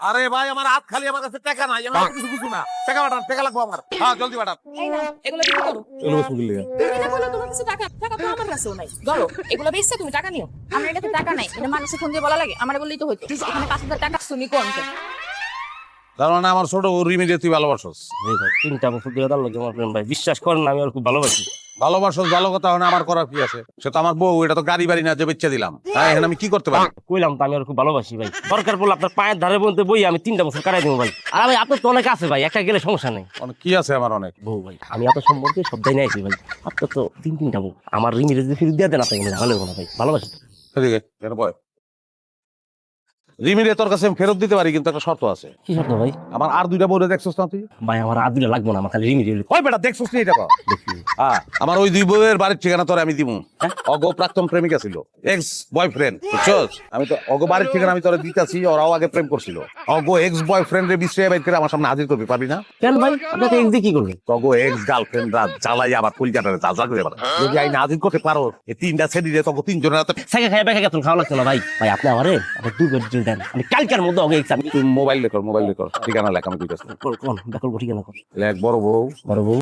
আরে ভাই আমার হাত খালি, আমার কাছে টাকা নাই, আমি কিছু বুঝু না। টাকা পাঠান, টাকা লাগবো আমার। হ্যাঁ জলদি পাঠান। এই না, এগুলো বিক্রি করো। চলো বসুন দিলে। তুমি না বললে তোমার কাছে টাকা টাকা তো আমার কাছেও নাই। ধরো, এগুলো বেচছে তুমি টাকা নিও। আমার কাছে টাকা নাই, এটা মানুষের ফোন দিয়ে বলা লাগে, আমার বললেই তো হইতো। এখানে 5,000 টাকা তুমি কোন তার মানে আমার ছোট রিমিডিয়ে তুই ভালোবাসস। এই ভাই 3টা বছর ধরে তার লগে আমার প্রেম ভাই, বিশ্বাস করেন না আমি আর খুব ভালোবাসি। ভালোবাসস ভালো কথা, হয় না আমার করার কি আছে? সে তো আমার বউ, এটা তো গাড়ি বাড়ি না যে বেচে দিলাম। হ্যাঁ এখানে আমি কি করতে পারি? কইলাম তো আমি আর খুব ভালোবাসি ভাই, দরকার পড়লে আপনার পায়ের ধারে বলতে বই আমি 3টা বছর কাটাই দেবো ভাই। আর ভাই আপনার তো অনেক আছে ভাই, একটা গেলে সমস্যা নেই। অনেক কি আছে আমার অনেক? বউ ভাই, আমি আপনার সম্পর্কে সব জানি আইছি ভাই, আপনার তো 3টা বউ। আমার রিমিরে যদি ফিরে দিয়ে দেন আপনাকে ভালো না ভাই, ভালোবাসি। এদিকে এর বয়। রিমিরে তোর কাছে আমি ফেরত দিতে পারি, কিন্তু একটা শর্ত আছে। কি শর্ত ভাই? আমার আর 2টা বউরে দেখছস না তুই? ভাই আমার আদুলে লাগবো না, আমার খালি রিমিরে ওই বেটা দেখছস নি এটা কর। দেখি। হ্যাঁ আমার ওই 2 বউয়ের বাড়ির ঠিকানা তোরে আমি দিমু। অগো প্রাক্তন প্রেমিকা ছিল, এক্স বয়ফ্রেন্ড, বুঝছস? আমি তো অগো বাড়ির ঠিকানা আমি তোরে দিতাছি, ওরাও আগে প্রেম করছিল। অগো এক্স বয়ফ্রেন্ড রে বিশ্রে বাইর করে আমার সামনে হাজির করবি, পারবি না? কেন ভাই, আপনাকে এক্স দিয়ে কি করবে? অগো এক্স গার্লফ্রেন্ড রাত জ্বালাই আবার কলকাতারে যা করে বেড়া। যদি আইন হাজির করতে পারো, এই 3টা ছেড়ি রে তখন 3 জনের হাতে। সাইকেল খাই ব্যাগে গেতন খাওয়া লাগছে না ভাই। ভাই আপনি আমারে আপনার 2 বেড দেন, আমি কালকের মধ্যে আগে এক্স আমি তুই মোবাইল রেকর্ড ঠিকানা লেখ, আমি কইতাছি। কোন ব্যাকল ঠিকানা কর। লেখ বড় বউ বড় বউ